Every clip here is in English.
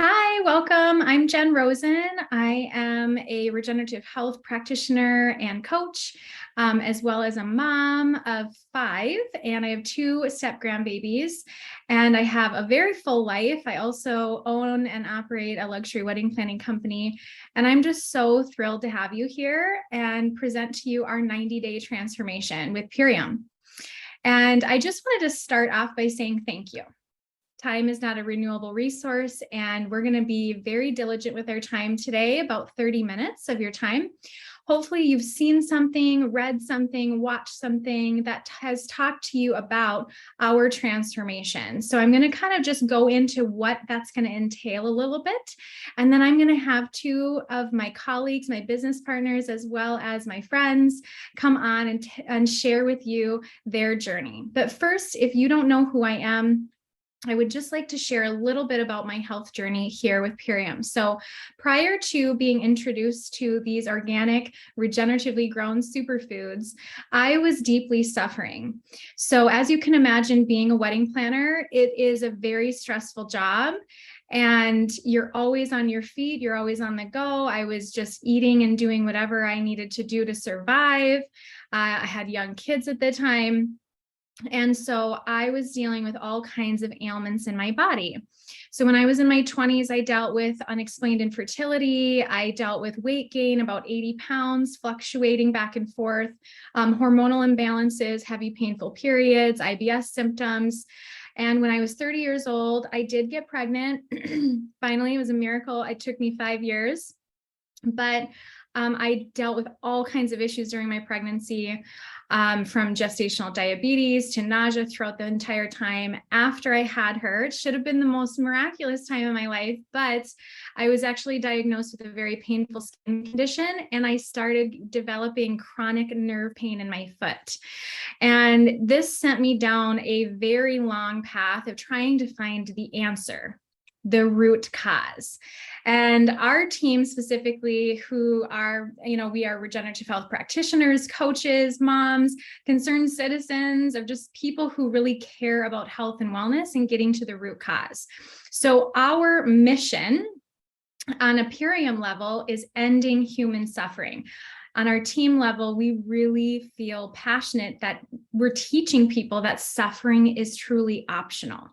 Hi, welcome. I'm Jen Rosen. I am a regenerative health practitioner and coach, as well as a mom of 5, and I have 2 step grandbabies, and I have a very full life. I also own and operate a luxury wedding planning company, and I'm just so thrilled to have you here and present to you our 90-day transformation with Purium. And I just wanted to start off by saying thank you. Time is not a renewable resource, and we're going to be very diligent with our time today, about 30 minutes of your time. Hopefully you've seen something, read something, watched something that has talked to you about our transformation. So I'm going to kind of just go into what that's going to entail a little bit. And then I'm going to have 2 of my colleagues, my business partners, as well as my friends come on and share with you their journey. But first, if you don't know who I am, I would just like to share a little bit about my health journey here with Purium. So prior to being introduced to these organic, regeneratively grown superfoods, I was deeply suffering. So as you can imagine, being a wedding planner, it is a very stressful job. And you're always on your feet, you're always on the go. I was just eating and doing whatever I needed to do to survive. I had young kids at the time. And so I was dealing with all kinds of ailments in my body. So when I was in my 20s, I dealt with unexplained infertility. I dealt with weight gain, about 80 pounds, fluctuating back and forth, hormonal imbalances, heavy painful periods, IBS symptoms. And when I was 30 years old, I did get pregnant. Finally, it was a miracle. It took me 5 years, but I dealt with all kinds of issues during my pregnancy, from gestational diabetes to nausea throughout the entire time. After I had her, it should have been the most miraculous time of my life, but I was actually diagnosed with a very painful skin condition, and I started developing chronic nerve pain in my foot. And this sent me down a very long path of trying to find the answer, the root cause. And our team specifically, who are, we are regenerative health practitioners, coaches, moms, concerned citizens, of just people who really care about health and wellness and getting to the root cause. So our mission on a Purium level is ending human suffering. On our team level, we really feel passionate that we're teaching people that suffering is truly optional,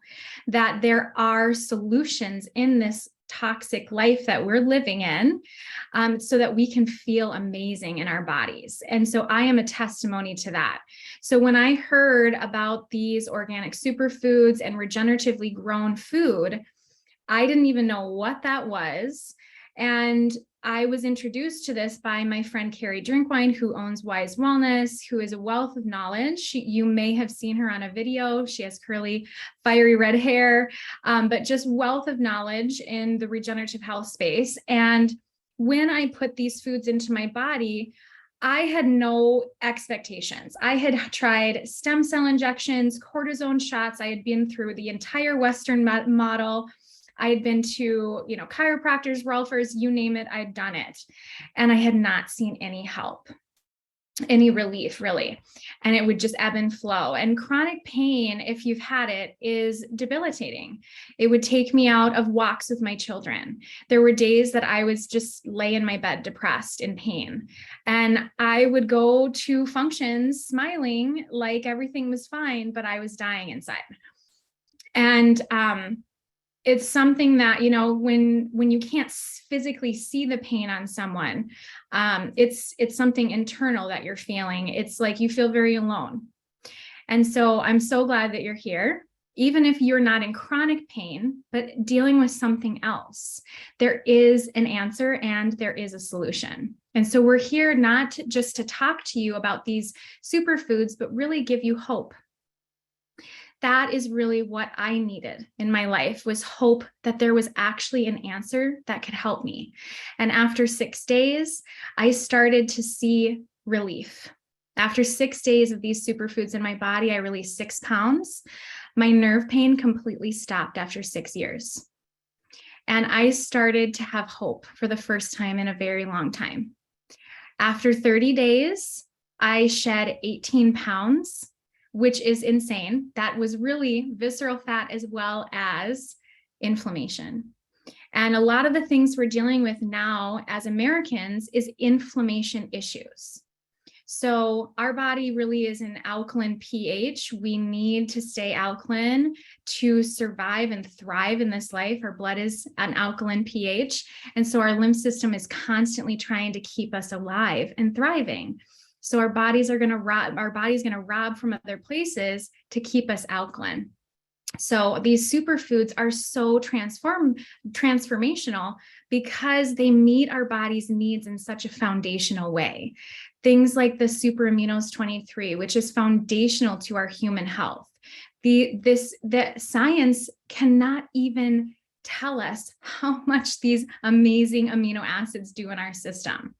that there are solutions in this toxic life that we're living in, so that we can feel amazing in our bodies. And so I am a testimony to that. So when I heard about these organic superfoods and regeneratively grown food, I didn't even know what that was. And I was introduced to this by my friend Carrie Drinkwine, who owns Wise Wellness, who is a wealth of knowledge. You may have seen her on a video. She has curly, fiery red hair, but just wealth of knowledge in the regenerative health space. And when I put these foods into my body, I had no expectations. I had tried stem cell injections, cortisone shots. I had been through the entire Western model. I had been to, chiropractors, Rolfers, you name it, I'd done it. And I had not seen any help, any relief, really. And it would just ebb and flow. And chronic pain, if you've had it, is debilitating. It would take me out of walks with my children. There were days that I was just lay in my bed, depressed, in pain. And I would go to functions smiling like everything was fine, but I was dying inside. And it's something that, when you can't physically see the pain on someone, it's something internal that you're feeling. It's like you feel very alone. And so I'm so glad that you're here, even if you're not in chronic pain, but dealing with something else. There is an answer and there is a solution. And so we're here not just to talk to you about these superfoods, but really give you hope. That is really what I needed in my life, was hope that there was actually an answer that could help me. And after 6 days, I started to see relief. After 6 days of these superfoods in my body, I released 6 pounds. My nerve pain completely stopped after 6 years. And I started to have hope for the first time in a very long time. After 30 days, I shed 18 pounds, which is insane. That was really visceral fat as well as inflammation. And a lot of the things we're dealing with now as Americans is inflammation issues. So our body really is an alkaline pH. We need to stay alkaline to survive and thrive in this life. Our blood is an alkaline pH. And so our lymph system is constantly trying to keep us alive and thriving. So our body's going to rob from other places to keep us alkaline. So these superfoods are so transformational because they meet our body's needs in such a foundational way. Things like the Super Aminos 23, which is foundational to our human health. The science cannot even tell us how much these amazing amino acids do in our system.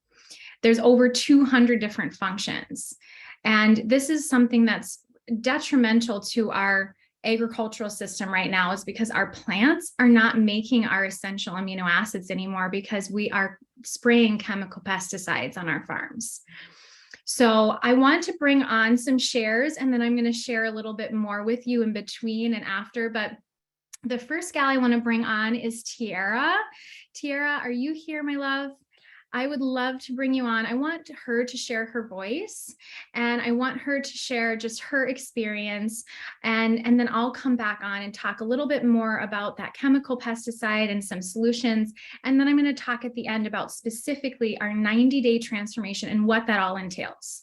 There's over 200 different functions. And this is something that's detrimental to our agricultural system right now, is because our plants are not making our essential amino acids anymore because we are spraying chemical pesticides on our farms. So I want to bring on some shares, and then I'm going to share a little bit more with you in between and after. But the first gal I want to bring on is Tiara. Tiara, are you here, my love? I would love to bring you on. I want her to share her voice, and I want her to share just her experience. And then I'll come back on and talk a little bit more about that chemical pesticide and some solutions. And then I'm going to talk at the end about specifically our 90-day transformation and what that all entails.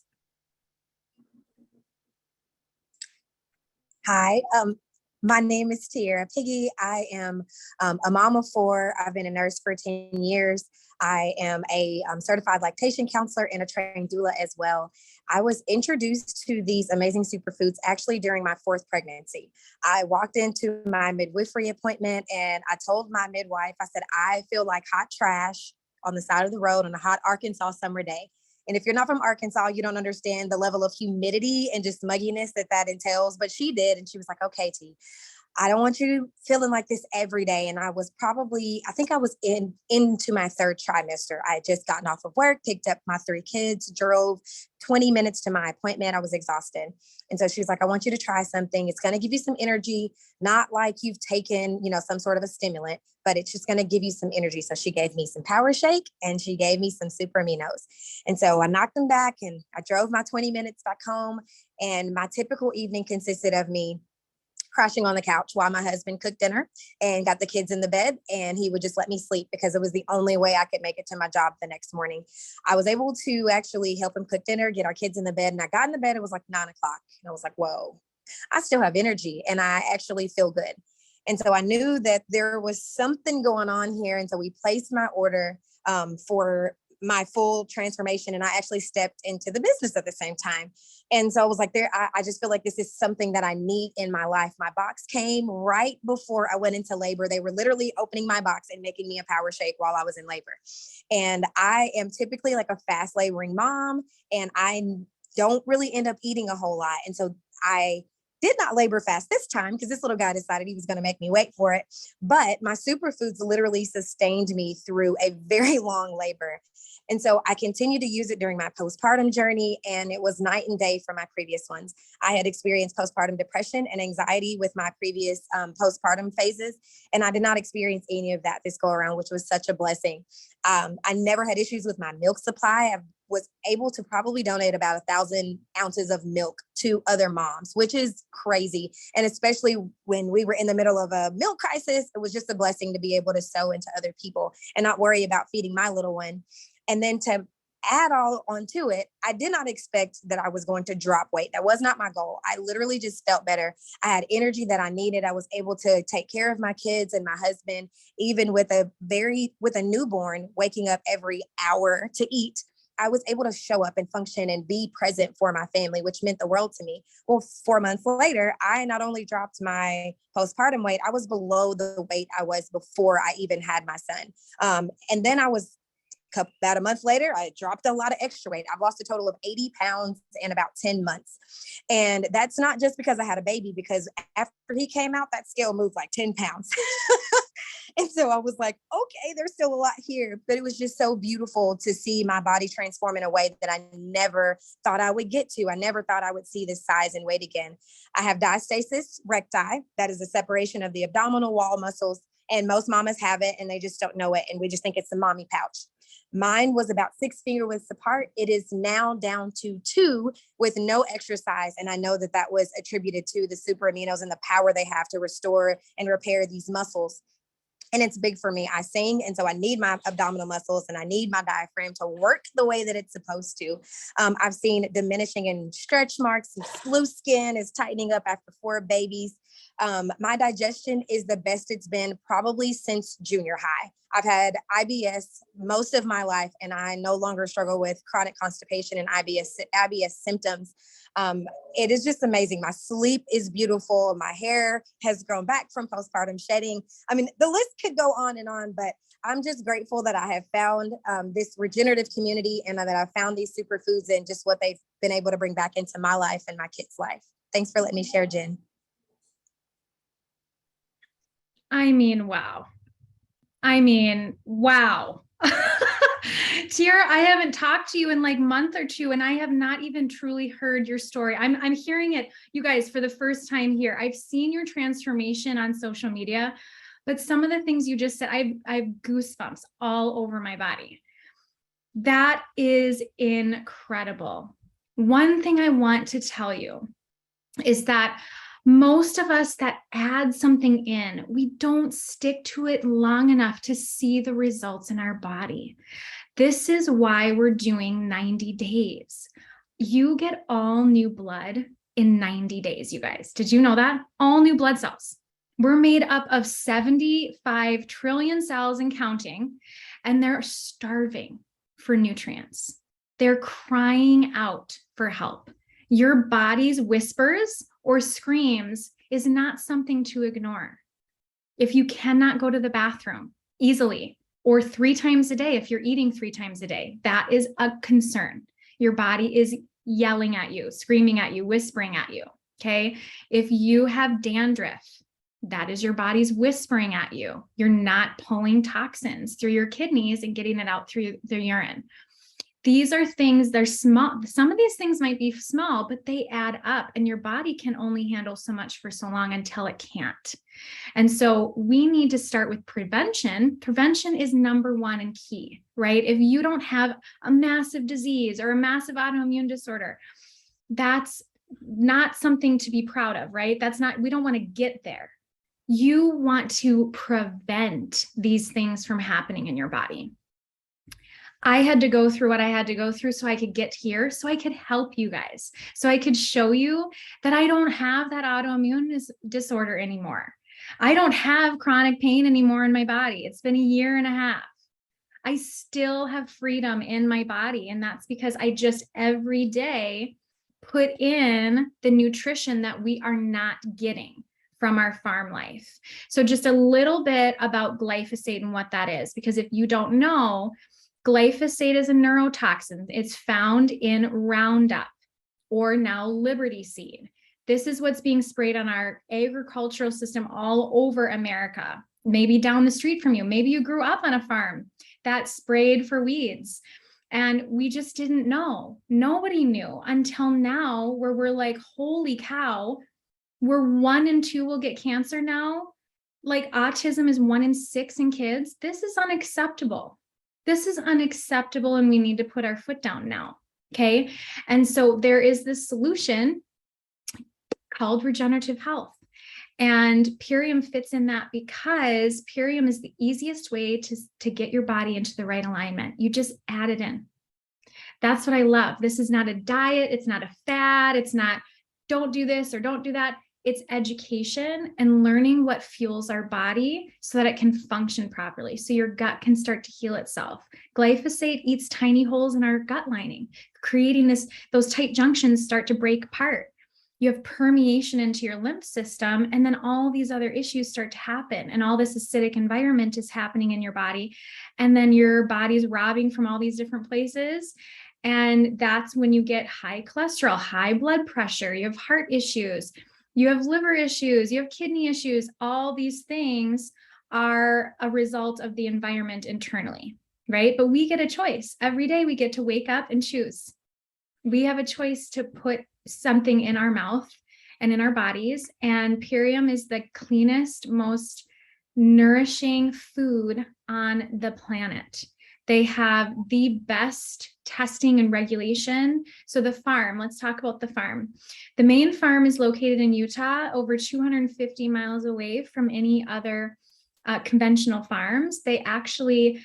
Hi, my name is Tiara Piggy. I am a mom of 4. I've been a nurse for 10 years. I am a certified lactation counselor and a trained doula as well. I was introduced to these amazing superfoods actually during my 4th pregnancy. I walked into my midwifery appointment and I told my midwife, I said, I feel like hot trash on the side of the road on a hot Arkansas summer day. And if you're not from Arkansas, you don't understand the level of humidity and just mugginess that entails. But she did. And she was like, okay, T, I don't want you feeling like this every day. And I think I was into my 3rd trimester. I had just gotten off of work, picked up my 3 kids, drove 20 minutes to my appointment. I was exhausted. And so she was like, I want you to try something. It's going to give you some energy, not like you've taken, some sort of a stimulant, but it's just going to give you some energy. So she gave me some Power Shake and she gave me some Super Aminos. And so I knocked them back and I drove my 20 minutes back home. And my typical evening consisted of me crashing on the couch while my husband cooked dinner and got the kids in the bed, and he would just let me sleep because it was the only way I could make it to my job the next morning. I was able to actually help him cook dinner, get our kids in the bed, and I got in the bed, it was like 9 o'clock. And I was like, whoa, I still have energy and I actually feel good. And so I knew that there was something going on here. And so we placed my order for my full transformation. And I actually stepped into the business at the same time. And so I was like, I just feel like this is something that I need in my life. My box came right before I went into labor. They were literally opening my box and making me a Power Shake while I was in labor. And I am typically like a fast laboring mom, and I don't really end up eating a whole lot. And so I did not labor fast this time because this little guy decided he was going to make me wait for it. But my superfoods literally sustained me through a very long labor. And so I continued to use it during my postpartum journey, and it was night and day from my previous ones. I had experienced postpartum depression and anxiety with my previous postpartum phases, and I did not experience any of that this go around, which was such a blessing. I never had issues with my milk supply. I was able to probably donate about 1,000 ounces of milk to other moms, which is crazy. And especially when we were in the middle of a milk crisis, it was just a blessing to be able to sow into other people and not worry about feeding my little one. And then to add all onto it, I did not expect that I was going to drop weight. That was not my goal. I literally just felt better. I had energy that I needed. I was able to take care of my kids and my husband, even with a newborn waking up every hour to eat. I was able to show up and function and be present for my family, which meant the world to me. Well, 4 months later, I not only dropped my postpartum weight, I was below the weight I was before I even had my son. And then about a month later, I dropped a lot of extra weight. I've lost a total of 80 pounds in about 10 months. And that's not just because I had a baby, because after he came out, that scale moved like 10 pounds. And so I was like, okay, there's still a lot here. But it was just so beautiful to see my body transform in a way that I never thought I would get to. I never thought I would see this size and weight again. I have diastasis recti. That is a separation of the abdominal wall muscles And most mamas have it and they just don't know it. And we just think it's a mommy pouch. Mine was about 6 finger widths apart. It is now down to 2 with no exercise. And I know that that was attributed to the super aminos and the power they have to restore and repair these muscles. And it's big for me. I sing, and so I need my abdominal muscles and I need my diaphragm to work the way that it's supposed to. I've seen diminishing in stretch marks, and loose skin is tightening up after 4 babies. My digestion is the best it's been probably since junior high. I've had IBS most of my life, and I no longer struggle with chronic constipation and IBS symptoms. It is just amazing. My sleep is beautiful. My hair has grown back from postpartum shedding. I mean, the list could go on and on, but I'm just grateful that I have found this regenerative community and that I found these superfoods and just what they've been able to bring back into my life and my kids' life. Thanks for letting me share, Jen. I mean, wow. Tiara, I haven't talked to you in like a month or two, and I have not even truly heard your story. I'm hearing it, you guys, for the first time here. I've seen your transformation on social media, but some of the things you just said, I've goosebumps all over my body. That is incredible. One thing I want to tell you is that most of us that add something in, we don't stick to it long enough to see the results in our body. This is why we're doing 90 days. You get all new blood in 90 days, you guys. Did you know that? All new blood cells. We're made up of 75 trillion cells and counting, and they're starving for nutrients. They're crying out for help. Your body's whispers or screams is not something to ignore. If you cannot go to the bathroom easily or 3 times a day, if you're eating 3 times a day, that is a concern. Your body is yelling at you, screaming at you, whispering at you, okay? If you have dandruff, that is your body's whispering at you. You're not pulling toxins through your kidneys and getting it out through the urine. These are things, they're small. Some of these things might be small, but they add up, and your body can only handle so much for so long until it can't. And so we need to start with prevention. Prevention is number 1 and key, right? If you don't have a massive disease or a massive autoimmune disorder, that's not something to be proud of, right? We don't want to get there. You want to prevent these things from happening in your body. I had to go through what I had to go through so I could get here, so I could help you guys, so I could show you that I don't have that autoimmune disorder anymore. I don't have chronic pain anymore in my body. It's been 1.5 years. I still have freedom in my body. And that's because I just every day put in the nutrition that we are not getting from our farm life. So just a little bit about glyphosate and what that is, because if you don't know, glyphosate is a neurotoxin. It's found in Roundup or now Liberty seed. This is what's being sprayed on our agricultural system all over America, maybe down the street from you. Maybe you grew up on a farm that sprayed for weeds. And we just didn't know. Nobody knew until now, where we're like, holy cow, we're 1 in 2 will get cancer now. Like autism is 1 in 6 in kids. This is unacceptable. This is unacceptable, and we need to put our foot down now, okay? And so there is this solution called regenerative health, and Purium fits in that because Purium is the easiest way to get your body into the right alignment. You just add it in. That's what I love. This is not a diet. It's not a fad. It's not don't do this or don't do that. It's education and learning what fuels our body so that it can function properly, so your gut can start to heal itself. Glyphosate eats tiny holes in our gut lining, creating those tight junctions start to break apart. You have permeation into your lymph system, and then all these other issues start to happen, and all this acidic environment is happening in your body, and then your body's robbing from all these different places. And that's when you get high cholesterol, high blood pressure, you have heart issues, you have liver issues, you have kidney issues. All these things are a result of the environment internally, right? But we get a choice. Every day we get to wake up and choose. We have a choice to put something in our mouth and in our bodies. And Purium is the cleanest, most nourishing food on the planet. They have the best testing and regulation. So the farm, let's talk about the farm. The main farm is located in Utah, over 250 miles away from any other conventional farms. They actually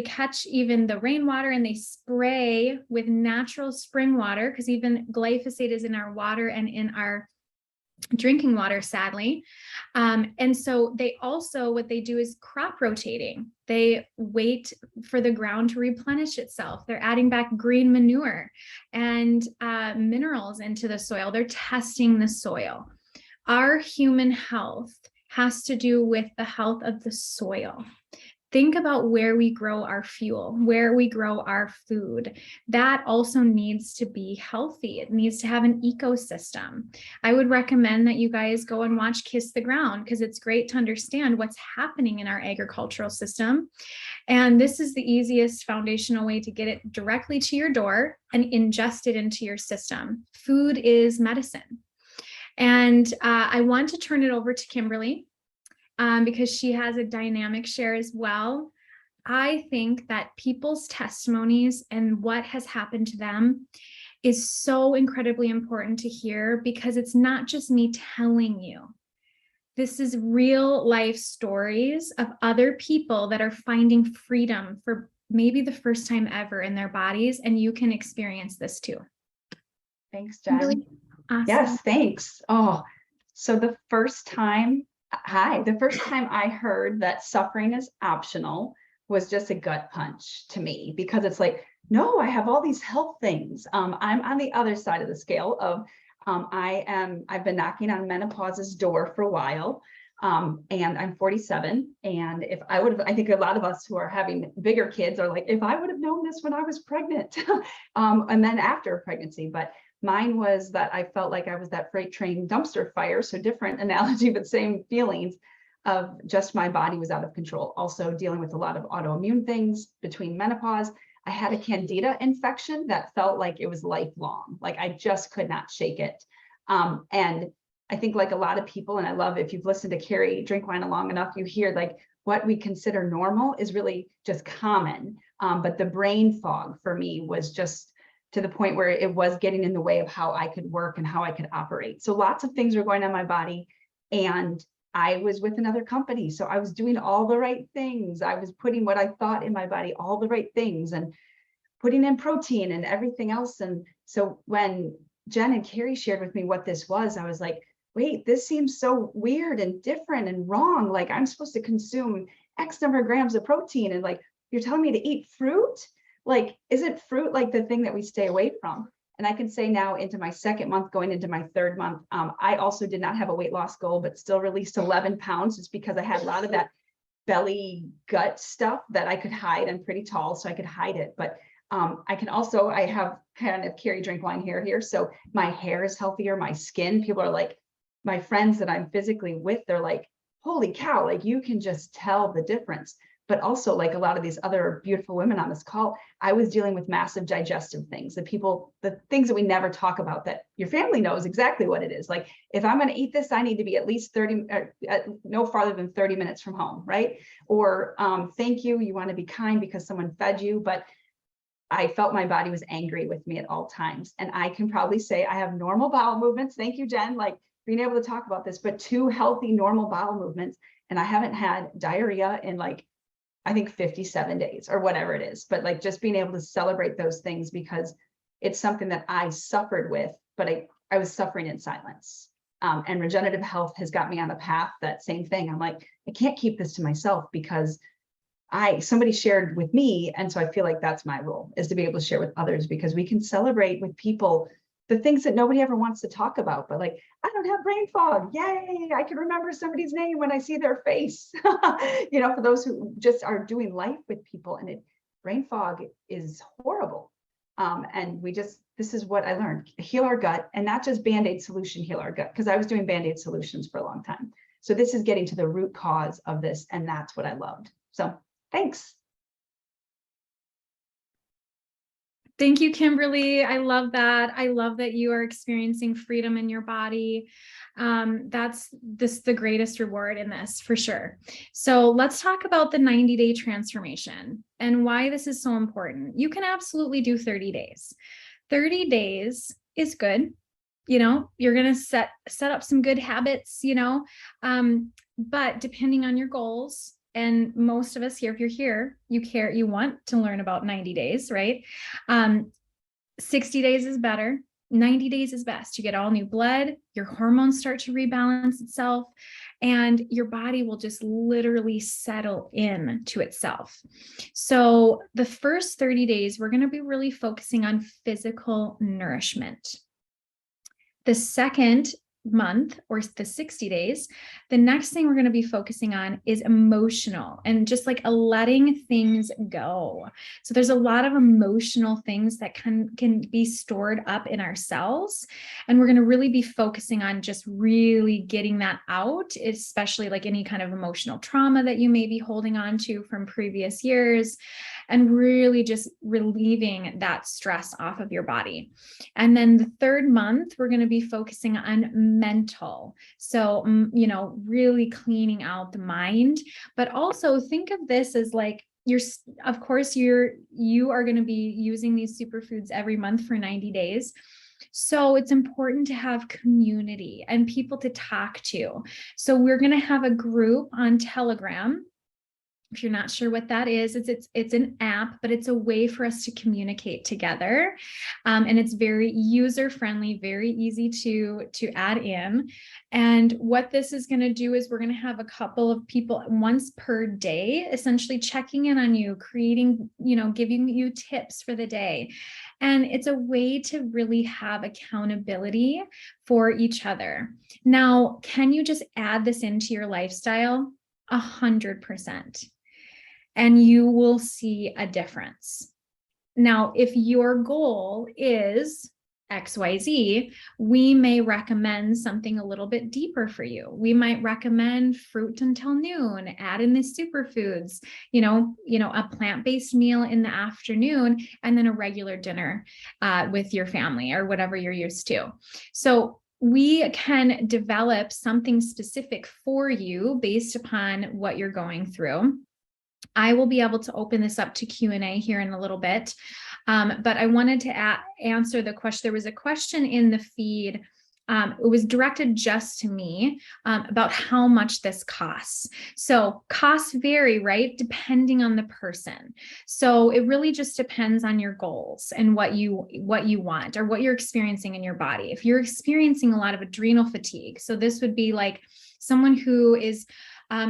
catch even the rainwater and they spray with natural spring water, because even glyphosate is in our water and in our drinking water, sadly. And so they also, what they do is crop rotating. They wait for the ground to replenish itself. They're adding back green manure and minerals into the soil. They're testing the soil. Our human health has to do with the health of the soil. Think about where we grow our fuel, where we grow our food. That also needs to be healthy. It needs to have an ecosystem. I would recommend that you guys go and watch Kiss the Ground, because it's great to understand what's happening in our agricultural system. And this is the easiest foundational way to get it directly to your door and ingest it into your system. Food is medicine. And I want to turn it over to Kimberly, because she has a dynamic share as well. I think that people's testimonies and what has happened to them is so incredibly important to hear, because it's not just me telling you. This is real life stories of other people that are finding freedom for maybe the first time ever in their bodies, and you can experience this too. Thanks, Jen. Really awesome. Yes, thanks. Oh, so the first time I heard that suffering is optional was just a gut punch to me, because it's like, no, I have all these health things. I'm on the other side of the scale of, I've been knocking on menopause's door for a while. And I'm 47. And if I would have, I think a lot of us who are having bigger kids are like, if I would have known this when I was pregnant, and then after pregnancy, but mine was that I felt like I was that freight train dumpster fire. So different analogy, but same feelings of just my body was out of control. Also dealing with a lot of autoimmune things between menopause. I had a candida infection that felt like it was lifelong. Like I just could not shake it. And I think like a lot of people, and I love if you've listened to Carrie Drinkwine long enough, you hear like what we consider normal is really just common. But the brain fog for me was just to the point where it was getting in the way of how I could work and how I could operate. So lots of things were going on in my body, and I was with another company. So I was doing all the right things. I was putting what I thought in my body, all the right things, and putting in protein and everything else. And so when Jen and Carrie shared with me what this was, I was like, wait, this seems so weird and different and wrong. Like I'm supposed to consume X number of grams of protein, and like, you're telling me to eat fruit? Like, isn't fruit like the thing that we stay away from? And I can say now into my second month, going into my third month, I also did not have a weight loss goal, but still released 11 pounds just because I had a lot of that belly gut stuff that I could hide. I'm pretty tall, so I could hide it. But I can also, I have kind of Carrie Drinkwine hair here. So my hair is healthier, my skin, people are like, my friends that I'm physically with, they're like, holy cow, like you can just tell the difference. But also like a lot of these other beautiful women on this call, I was dealing with massive digestive things, the things that we never talk about that your family knows exactly what it is. Like if I'm going to eat this, I need to be at least 30, no farther than 30 minutes from home, right? Or thank you, you want to be kind because someone fed you, but I felt my body was angry with me at all times. And I can probably say I have normal bowel movements. Thank you, Jen, like being able to talk about this, but 2 healthy normal bowel movements. And I haven't had diarrhea in like, I think 57 days or whatever it is, but like just being able to celebrate those things because it's something that I suffered with, but I was suffering in silence. And regenerative health has got me on a path, that same thing. I'm like, I can't keep this to myself because somebody shared with me. And so I feel like that's my role, is to be able to share with others, because we can celebrate with people the things that nobody ever wants to talk about, but like, I don't have brain fog. Yay. I can remember somebody's name when I see their face, you know, for those who just are doing life with people, and brain fog is horrible. And this is what I learned, heal our gut, and not just Band-Aid solution, heal our gut, because I was doing Band-Aid solutions for a long time. So this is getting to the root cause of this. And that's what I loved. So thanks. Thank you, Kimberly. I love that. I love that you are experiencing freedom in your body. That's the greatest reward in this for sure. So let's talk about the 90-day transformation and why this is so important. You can absolutely do 30 days. 30 days is good. You're going to set up some good habits, but depending on your goals, and most of us here, if you're here, you want to learn about 90 days, right? 60 days is better. 90 days is best. You get all new blood, your hormones start to rebalance itself, and your body will just literally settle in to itself. So the first 30 days, we're going to be really focusing on physical nourishment. The second month, or the 60 days, the next thing we're going to be focusing on is emotional and just like letting things go. So there's a lot of emotional things that can be stored up in our cells, and we're going to really be focusing on just really getting that out, especially like any kind of emotional trauma that you may be holding on to from previous years, and really just relieving that stress off of your body. And then the third month, we're going to be focusing on mental. So, really cleaning out the mind, but also think of this as like, you are going to be using these superfoods every month for 90 days. So it's important to have community and people to talk to. So we're going to have a group on Telegram. If you're not sure what that is, it's an app, but it's a way for us to communicate together. And it's very user-friendly, very easy to add in. And what this is going to do is we're going to have a couple of people once per day, essentially checking in on you, creating, giving you tips for the day. And it's a way to really have accountability for each other. Now, can you just add this into your lifestyle? 100%. And you will see a difference. Now, if your goal is XYZ, we may recommend something a little bit deeper for you. We might recommend fruit until noon, add in the superfoods, a plant-based meal in the afternoon, and then a regular dinner with your family or whatever you're used to. So we can develop something specific for you based upon what you're going through. I will be able to open this up to Q&A here in a little bit, but I wanted to answer the question. There was a question in the feed. It was directed just to me about how much this costs. So costs vary, right, depending on the person. So it really just depends on your goals and what you want or what you're experiencing in your body. If you're experiencing a lot of adrenal fatigue, so this would be like someone who is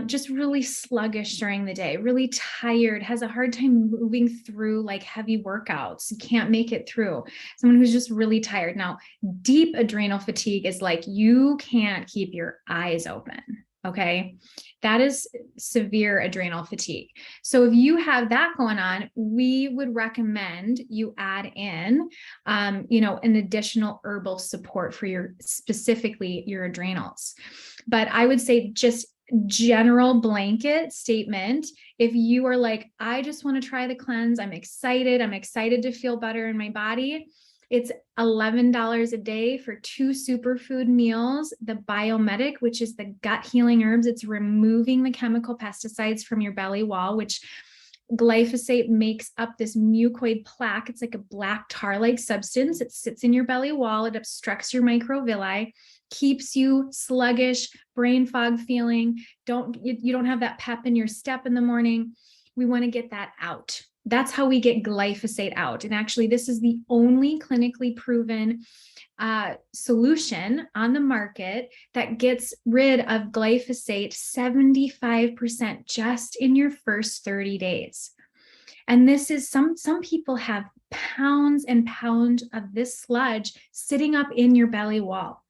just really sluggish during the day, really tired, has a hard time moving through like heavy workouts, can't make it through. Someone who's just really tired. Now, deep adrenal fatigue is like you can't keep your eyes open. Okay. That is severe adrenal fatigue. So if you have that going on, we would recommend you add in, an additional herbal support for specifically your adrenals. But I would say just general blanket statement. If you are like, I just want to try the cleanse, I'm excited to feel better in my body. It's $11 a day for 2 superfood meals. The Biomedic, which is the gut healing herbs, it's removing the chemical pesticides from your belly wall, which glyphosate makes up this mucoid plaque. It's like a black tar-like substance. It sits in your belly wall. It obstructs your microvilli, keeps you sluggish, brain fog feeling. You don't have that pep in your step in the morning. We want to get that out. That's how we get glyphosate out. And actually, this is the only clinically proven solution on the market that gets rid of glyphosate 75% just in your first 30 days. And this is some people have pounds and pounds of this sludge sitting up in your belly wall.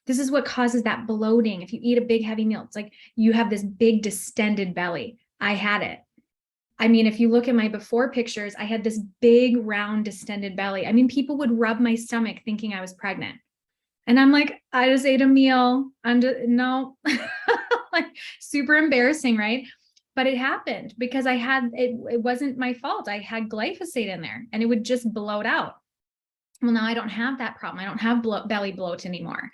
This is what causes that bloating. If you eat a big heavy meal, it's like you have this big distended belly. I had it. I mean, if you look at my before pictures, I had this big round distended belly. I mean, people would rub my stomach thinking I was pregnant. And I'm like, I just ate a meal. No, like super embarrassing, right? but it happened because I had, it wasn't my fault. I had glyphosate in there and it would just bloat out. Well, now I don't have that problem. I don't have belly bloat anymore.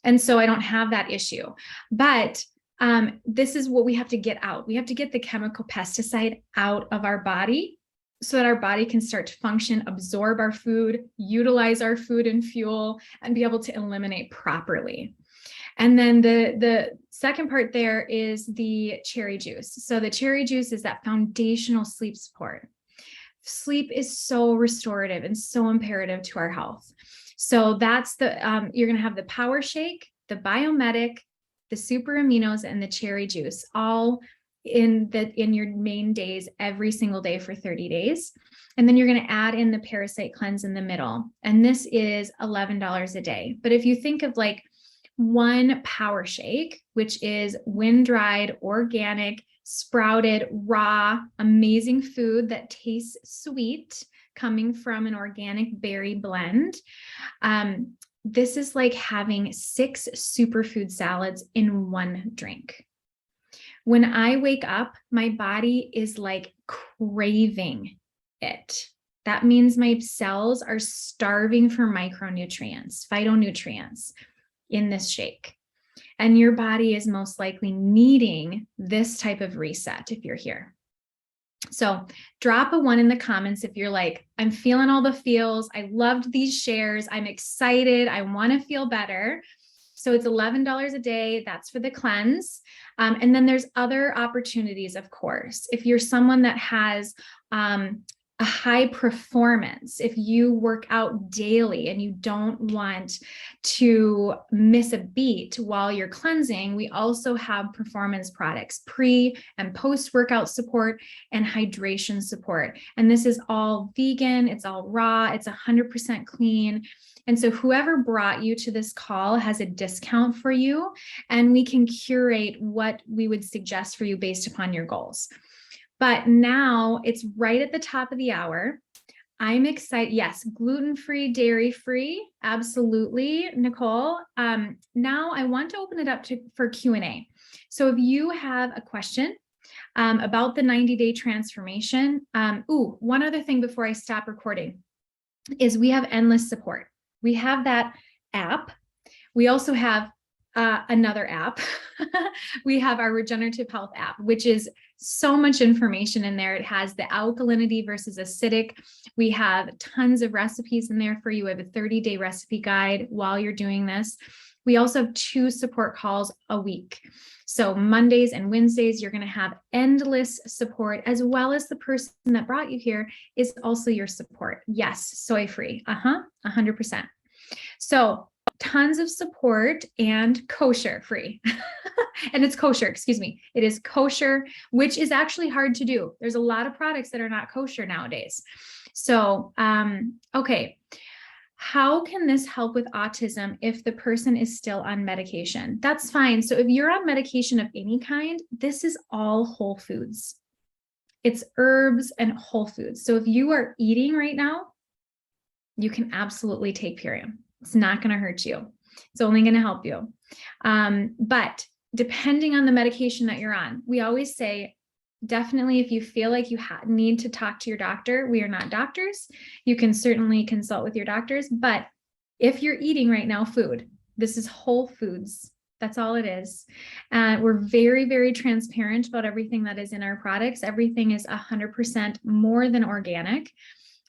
And so I don't have that issue. But this is what we have to get out. We have to get the chemical pesticide out of our body so that our body can start to function, absorb our food, utilize our food and fuel, and be able to eliminate properly. And then the second part there is the cherry juice. So the cherry juice is that foundational sleep support. Sleep is so restorative and so imperative to our health. So that's the, you're going to have the Power Shake, the Biomedic, the Super Aminos, and the cherry juice all in your main days every single day for 30 days. And then you're going to add in the Parasite Cleanse in the middle. And this is $11 a day. But if you think of like one Power Shake, which is wind-dried, organic, sprouted, raw, amazing food that tastes sweet, coming from an organic berry blend. This is like having 6 superfood salads in one drink. When I wake up, my body is like craving it. That means my cells are starving for micronutrients, phytonutrients in this shake. And your body is most likely needing this type of reset if you're here. So drop a 1 in the comments if you're like, I'm feeling all the feels. I loved these shares. I'm excited. I want to feel better. So it's $11 a day. That's for the cleanse. And then there's other opportunities, of course. If you're someone that has a high performance, if you work out daily and you don't want to miss a beat while you're cleansing, we also have performance products, pre and post workout support and hydration support. And this is all vegan, it's all raw, it's 100% clean. And so whoever brought you to this call has a discount for you, and we can curate what we would suggest for you based upon your goals. But now it's right at the top of the hour. I'm excited. Yes, gluten-free, dairy-free. Absolutely, Nicole. Now I want to open it up for Q&A. So if you have a question about the 90-day transformation, one other thing before I stop recording is we have endless support. We have that app. We also have another app. We have our Regenerative Health app, which is so much information in there. It has the alkalinity versus acidic. We have tons of recipes in there for you. We have a 30-day recipe guide while you're doing this. We also have 2 support calls a week. So Mondays and Wednesdays, you're going to have endless support, as well as the person that brought you here is also your support. Yes, soy-free. 100%. So tons of support and kosher free. And it's kosher, excuse me. It is kosher, which is actually hard to do. There's a lot of products that are not kosher nowadays. So, okay. How can this help with autism if the person is still on medication? That's fine. So if you're on medication of any kind, this is all whole foods. It's herbs and whole foods. So if you are eating right now, you can absolutely take Purium. It's not going to hurt you. It's only going to help you. But depending on the medication that you're on, we always say, definitely, if you feel like you need to talk to your doctor, we are not doctors. You can certainly consult with your doctors. But if you're eating right now food, this is whole foods. That's all it is. We're very, very transparent about everything that is in our products. Everything is 100% more than organic.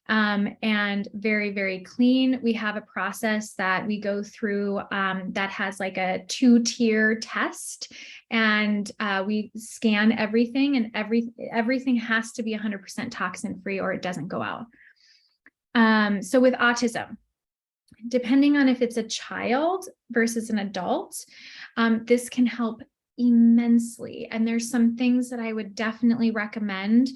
And very, very clean. We have a process that we go through that has like a 2-tier test, and we scan everything, and everything has to be 100% toxin free or it doesn't go out. So with autism, depending on if it's a child versus an adult, this can help immensely. And there's some things that I would definitely recommend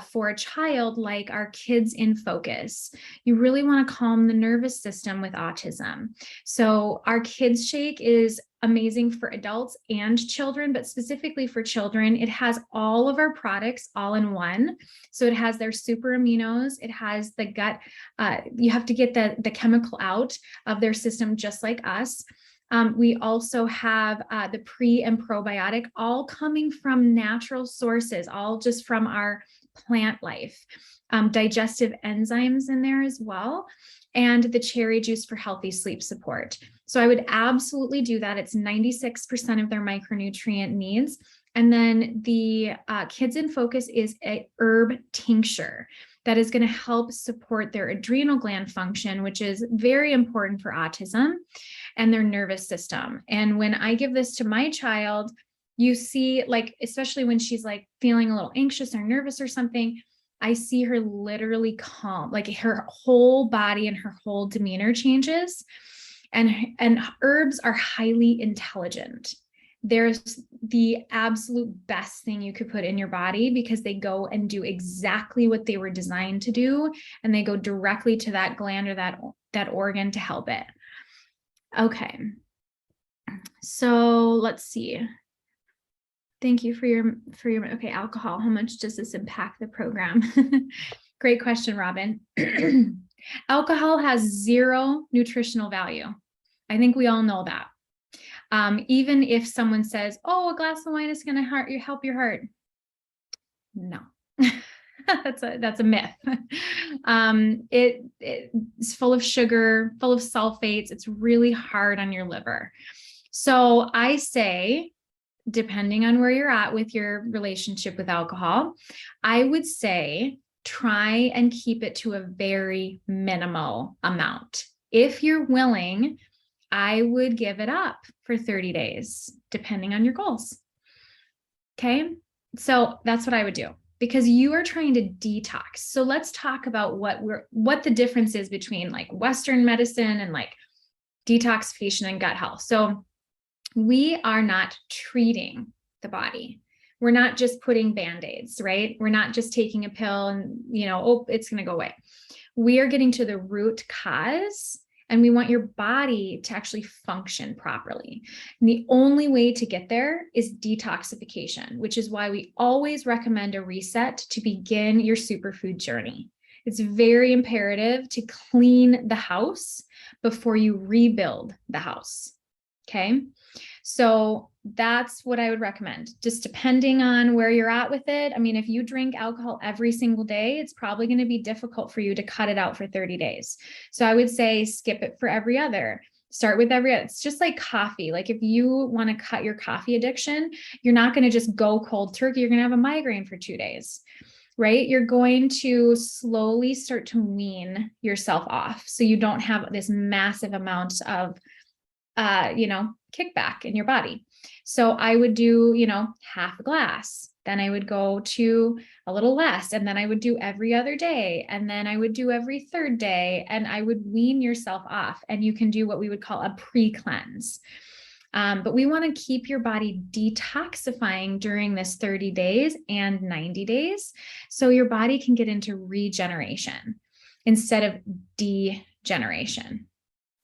for a child, like our Kids in Focus. You really want to calm the nervous system with autism. So our Kids Shake is amazing for adults and children, but specifically for children, it has all of our products all in one. So it has their super aminos, it has the gut, you have to get the chemical out of their system just like us. We also have the pre and probiotic, all coming from natural sources, all just from our plant life. Digestive enzymes in there as well, and the cherry juice for healthy sleep support. So I would absolutely do that. It's 96% of their micronutrient needs. And then the Kids in Focus is a herb tincture that is going to help support their adrenal gland function, which is very important for autism, and their nervous system. And when I give this to my child, you see, like, especially when she's like feeling a little anxious or nervous or something, I see her literally calm, like her whole body and her whole demeanor changes. And herbs are highly intelligent. There's the absolute best thing you could put in your body because they go and do exactly what they were designed to do. And they go directly to that gland or that organ to help it. Okay. So let's see. Thank you for your, okay, alcohol. How much does this impact the program? Great question, Robin. Alcohol has zero nutritional value. I think we all know that. Even if someone says, oh, a glass of wine is going to help your heart. No, that's a myth. It's full of sugar, full of sulfates. It's really hard on your liver. So I say, depending on where you're at with your relationship with alcohol, I would say try and keep it to a very minimal amount. If you're willing, I would give it up for 30 days, depending on your goals. Okay. So that's what I would do, because you are trying to detox. So let's talk about what the difference is between like Western medicine and like detoxification and gut health. So we are not treating the body. We're not just putting Band-Aids, right? We're not just taking a pill and, oh, it's going to go away. We are getting to the root cause, and we want your body to actually function properly. And the only way to get there is detoxification, which is why we always recommend a reset to begin your superfood journey. It's very imperative to clean the house before you rebuild the house. Okay. So that's what I would recommend, just depending on where you're at with it. I mean, if you drink alcohol every single day, it's probably going to be difficult for you to cut it out for 30 days. So I would say skip it for every other. Start with every other. It's just like coffee. Like if you want to cut your coffee addiction, you're not going to just go cold turkey. You're going to have a migraine for 2 days, right? You're going to slowly start to wean yourself off, so you don't have this massive amount of kickback in your body. So I would do, half a glass, then I would go to a little less, and then I would do every other day, and then I would do every third day, and I would wean yourself off. And you can do what we would call a pre-cleanse. But we want to keep your body detoxifying during this 30 days and 90 days. So your body can get into regeneration instead of degeneration.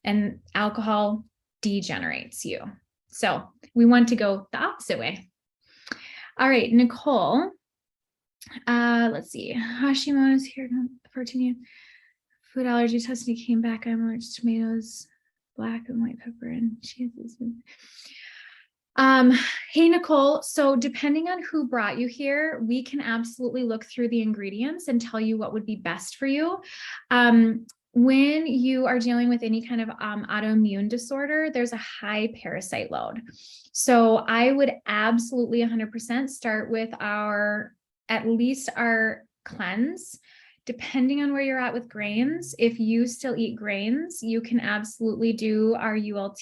And alcohol degenerates you. So we want to go the opposite way. All right, Nicole, let's see. Hashimoto's here, 14. Food allergy testing came back. I'm allergic to tomatoes, black and white pepper, and cheese. Hey, Nicole. So depending on who brought you here, we can absolutely look through the ingredients and tell you what would be best for you. When you are dealing with any kind of autoimmune disorder, there's a high parasite load. So I would absolutely 100% start with at least our cleanse. Depending on where you're at with grains, if you still eat grains, you can absolutely do our ULT,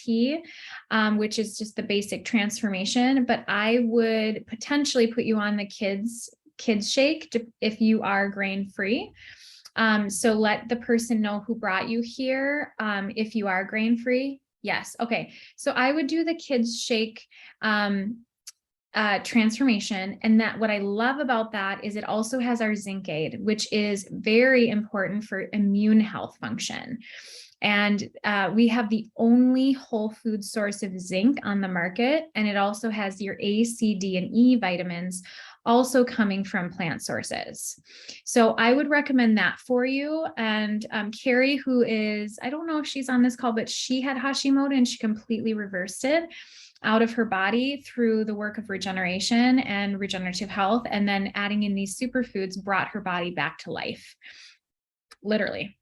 which is just the basic transformation. But I would potentially put you on the kids shake if you are grain free. So let the person know who brought you here. If you are grain free. Yes. Okay. So I would do the kids shake, transformation. And that what I love about that is it also has our zinc aid, which is very important for immune health function. And we have the only whole food source of zinc on the market. And it also has your A, C, D, and E vitamins also coming from plant sources. So I would recommend that for you. And Carrie, who is, I don't know if she's on this call, but she had Hashimoto and she completely reversed it out of her body through the work of regeneration and regenerative health. And then adding in these superfoods brought her body back to life, literally.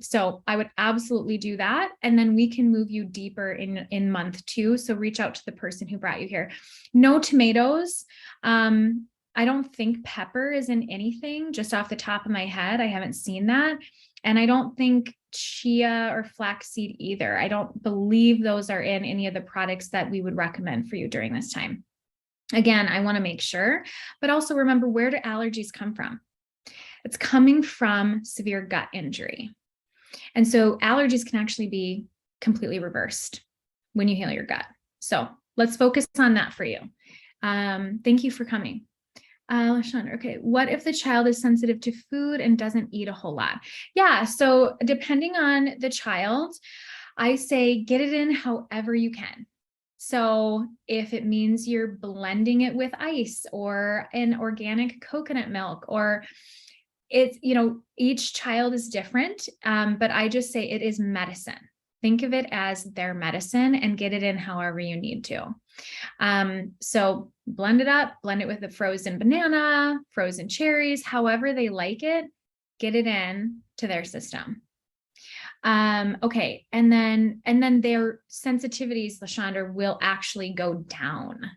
So I would absolutely do that. And then we can move you deeper in month 2. So reach out to the person who brought you here. No tomatoes. I don't think pepper is in anything, just off the top of my head. I haven't seen that. And I don't think chia or flaxseed either. I don't believe those are in any of the products that we would recommend for you during this time. Again, I want to make sure, but also remember, where do allergies come from? It's coming from severe gut injury. And so allergies can actually be completely reversed when you heal your gut. So let's focus on that for you. Thank you for coming. Lashondra, okay. What if the child is sensitive to food and doesn't eat a whole lot? Yeah. So depending on the child, I say get it in however you can. So if it means you're blending it with ice or an organic coconut milk, or it's, each child is different. But I just say it is medicine. Think of it as their medicine and get it in however you need to. So blend it up, blend it with the frozen banana, frozen cherries, however they like it, get it in to their system. Okay. And then their sensitivities, Lashondra, will actually go down.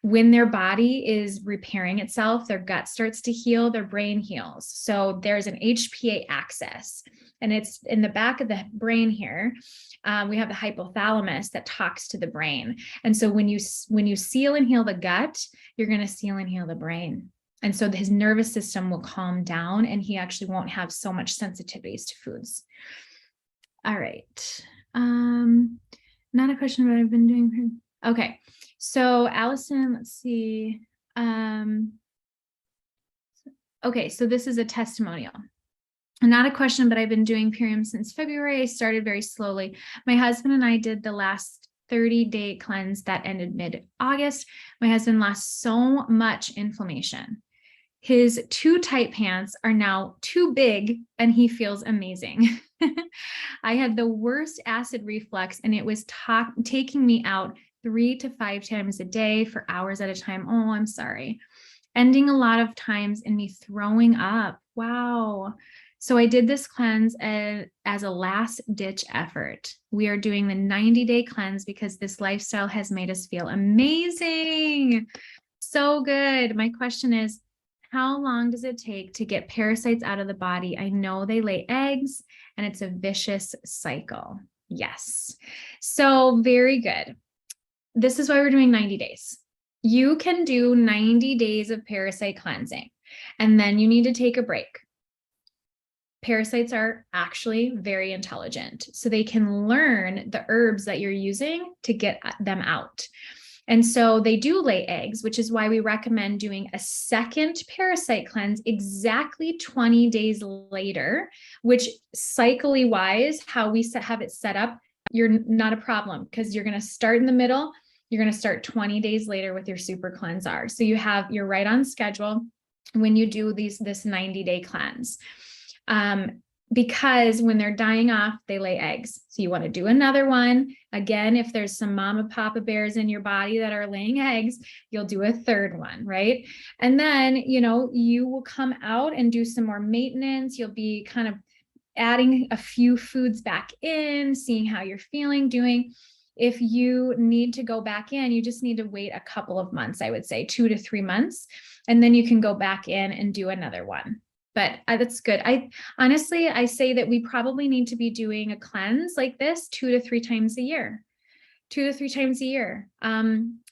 When their body is repairing itself, their gut starts to heal, their brain heals. So there's an HPA axis, and it's in the back of the brain here. We have the hypothalamus that talks to the brain. And so when you seal and heal the gut, you're going to seal and heal the brain. And so his nervous system will calm down and he actually won't have so much sensitivities to foods. All right. Not a question, but I've been doing. Okay. So Allison, let's see. Okay, so this is a testimonial. Not a question, but I've been doing Purium since February. I started very slowly. My husband and I did the last 30-day cleanse that ended mid-August. My husband lost so much inflammation. His 2 tight pants are now too big and he feels amazing. I had the worst acid reflux and it was taking me out 3 to 5 times a day for hours at a time. Oh, I'm sorry. Ending a lot of times in me throwing up. Wow. So I did this cleanse as a last ditch effort. We are doing the 90-day cleanse because this lifestyle has made us feel amazing. So good. My question is, how long does it take to get parasites out of the body? I know they lay eggs and it's a vicious cycle. Yes. So very good. This is why we're doing 90 days. You can do 90 days of parasite cleansing, and then you need to take a break. Parasites are actually very intelligent, so they can learn the herbs that you're using to get them out. And so they do lay eggs, which is why we recommend doing a second parasite cleanse exactly 20 days later, which cyclically wise, how we have it set up, you're not a problem because you're going to start in the middle. You're going to start 20 days later with your super cleanser. So you're right on schedule when you do this 90-day cleanse. Because when they're dying off, they lay eggs. So you want to do another one. Again, if there's some mama papa bears in your body that are laying eggs, you'll do a third one, right? And then, you will come out and do some more maintenance. You'll be kind of adding a few foods back in, seeing how you're feeling, doing. If you need to go back in, you just need to wait a couple of months, I would say 2 to 3 months, and then you can go back in and do another one. But that's good. I say that we probably need to be doing a cleanse like this 2 to 3 times a year. 2 to 3 times a year.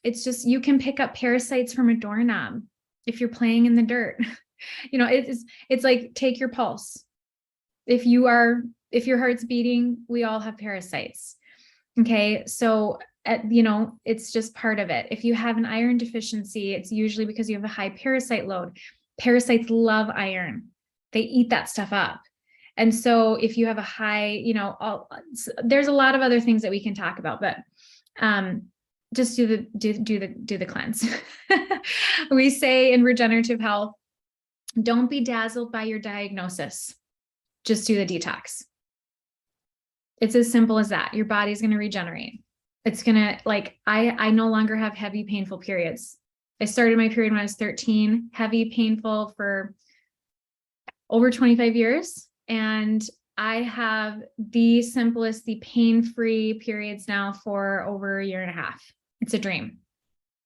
It's just, you can pick up parasites from a doorknob if you're playing in the dirt. It's like, take your pulse. If your heart's beating, we all have parasites. Okay. So, it's just part of it. If you have an iron deficiency, it's usually because you have a high parasite load. Parasites love iron. They eat that stuff up. And so if you have a high, there's a lot of other things that we can talk about, but just do the cleanse. We say in regenerative health, don't be dazzled by your diagnosis. Just do the detox. It's as simple as that. Your body's going to regenerate. It's going to, like, I no longer have heavy, painful periods. I started my period when I was 13, heavy, painful for over 25 years. And I have the simplest, the pain-free periods now for over a year and a half. It's a dream.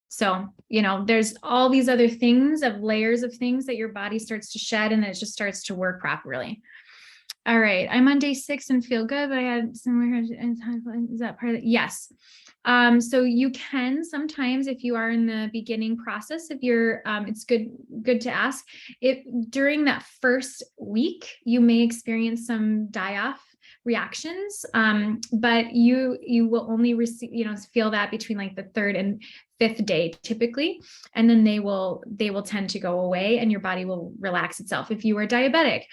So, there's all these other things of layers of things that your body starts to shed, and it just starts to work properly. All right. I'm on day 6 and feel good, but I had somewhere. Is that part of it? Yes. So you can sometimes, if you are in the beginning process, if you're, it's good to ask if during that first week, you may experience some die-off reactions. But you will only receive, feel that between like the 3rd and 5th day typically, and then they will tend to go away and your body will relax itself. If you are diabetic,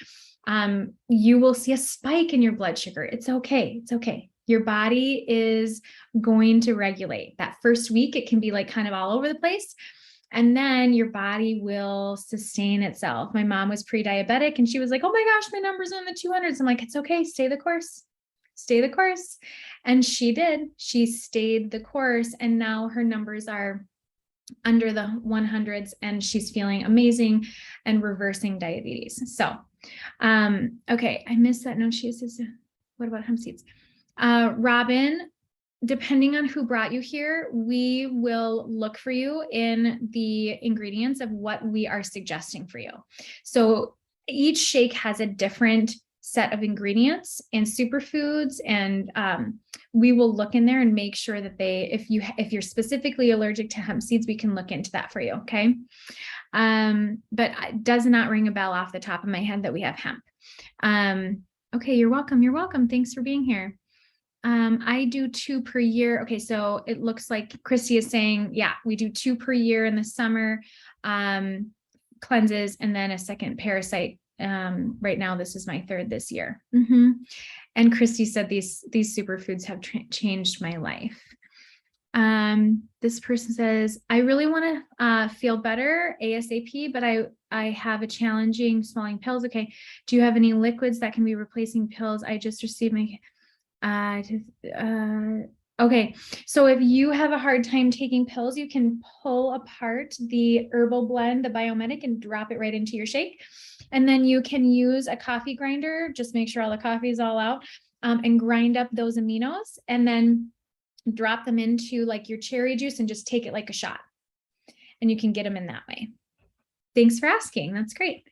you will see a spike in your blood sugar. It's okay. It's okay. Your body is going to regulate. That first week, it can be like kind of all over the place. And then your body will sustain itself. My mom was pre-diabetic and she was like, oh my gosh, my numbers are in the 200s. I'm like, it's okay. Stay the course. Stay the course. And she did. She stayed the course. And now her numbers are under the 100s and she's feeling amazing and reversing diabetes. So, okay. I missed that. No, she says, what about hemp seeds? Robin, depending on who brought you here, we will look for you in the ingredients of what we are suggesting for you. So each shake has a different set of ingredients and superfoods, and we will look in there and make sure that if you're specifically allergic to hemp seeds, we can look into that for you. Okay. But it does not ring a bell off the top of my head that we have hemp. Okay. You're welcome. You're welcome. Thanks for being here. I do 2 per year. Okay. So it looks like Christy is saying, yeah, we do 2 per year in the summer, cleanses, and then a second parasite. Right now, this is my 3rd this year. And Christy said these superfoods have changed my life. This person says, I really want to feel better ASAP, but I have a challenging swallowing pills. Okay. Do you have any liquids that can be replacing pills? I just received my okay. So if you have a hard time taking pills, you can pull apart the herbal blend, the Biomedic, and drop it right into your shake. And then you can use a coffee grinder, just make sure all the coffee is all out, and grind up those aminos and then drop them into like your cherry juice and just take it like a shot. And you can get them in that way. Thanks for asking. That's great.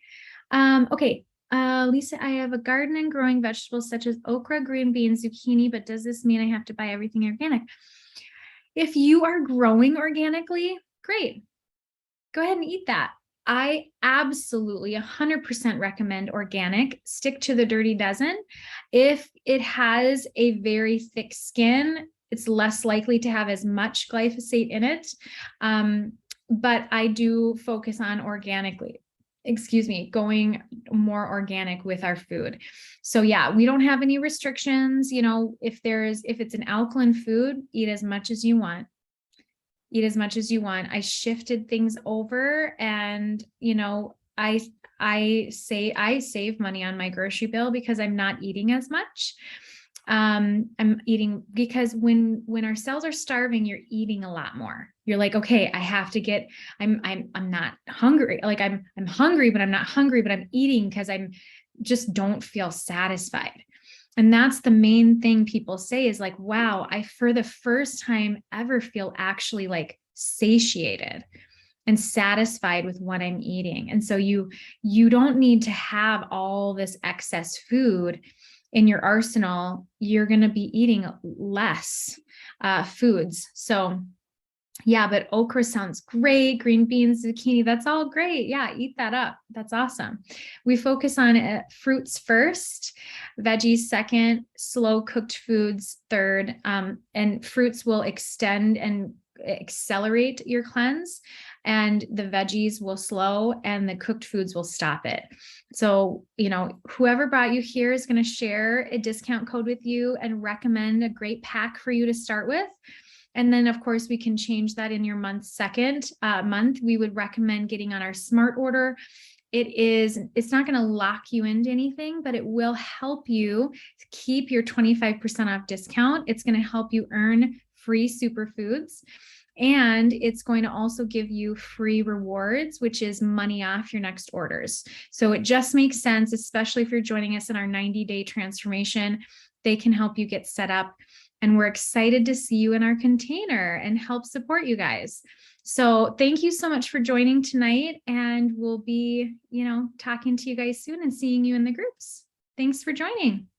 Okay. Lisa, I have a garden and growing vegetables such as okra, green beans, zucchini, but does this mean I have to buy everything organic? If you are growing organically, great. Go ahead and eat that. I absolutely 100% recommend organic. Stick to the dirty dozen. If it has a very thick skin, it's less likely to have as much glyphosate in it. But I do focus on going more organic with our food. So yeah, we don't have any restrictions. If it's an alkaline food, eat as much as you want. Eat as much as you want. I shifted things over and, I save money on my grocery bill because I'm not eating as much. I'm eating because when our cells are starving, you're eating a lot more. You're like, okay, I have to get, I'm not hungry. Like I'm hungry, but I'm not hungry, but I'm eating because I'm just don't feel satisfied. And that's the main thing people say is like, wow, I, for the first time ever, feel actually like satiated and satisfied with what I'm eating. And so you don't need to have all this excess food in your arsenal. You're going to be eating less foods. So yeah, but okra sounds great. Green beans, zucchini, that's all great. Yeah, eat that up. That's awesome. We focus on fruits first, veggies second, slow cooked foods third, and fruits will extend and accelerate your cleanse. and the veggies will slow and the cooked foods will stop it. So, whoever brought you here is going to share a discount code with you and recommend a great pack for you to start with. And then of course we can change that in your second month. We would recommend getting on our Smart Order. It's not going to lock you into anything, but it will help you keep your 25% off discount. It's going to help you earn free superfoods. And it's going to also give you free rewards, which is money off your next orders. So it just makes sense, especially if you're joining us in our 90-day transformation. They can help you get set up. And we're excited to see you in our container and help support you guys. So thank you so much for joining tonight. And we'll be, talking to you guys soon and seeing you in the groups. Thanks for joining.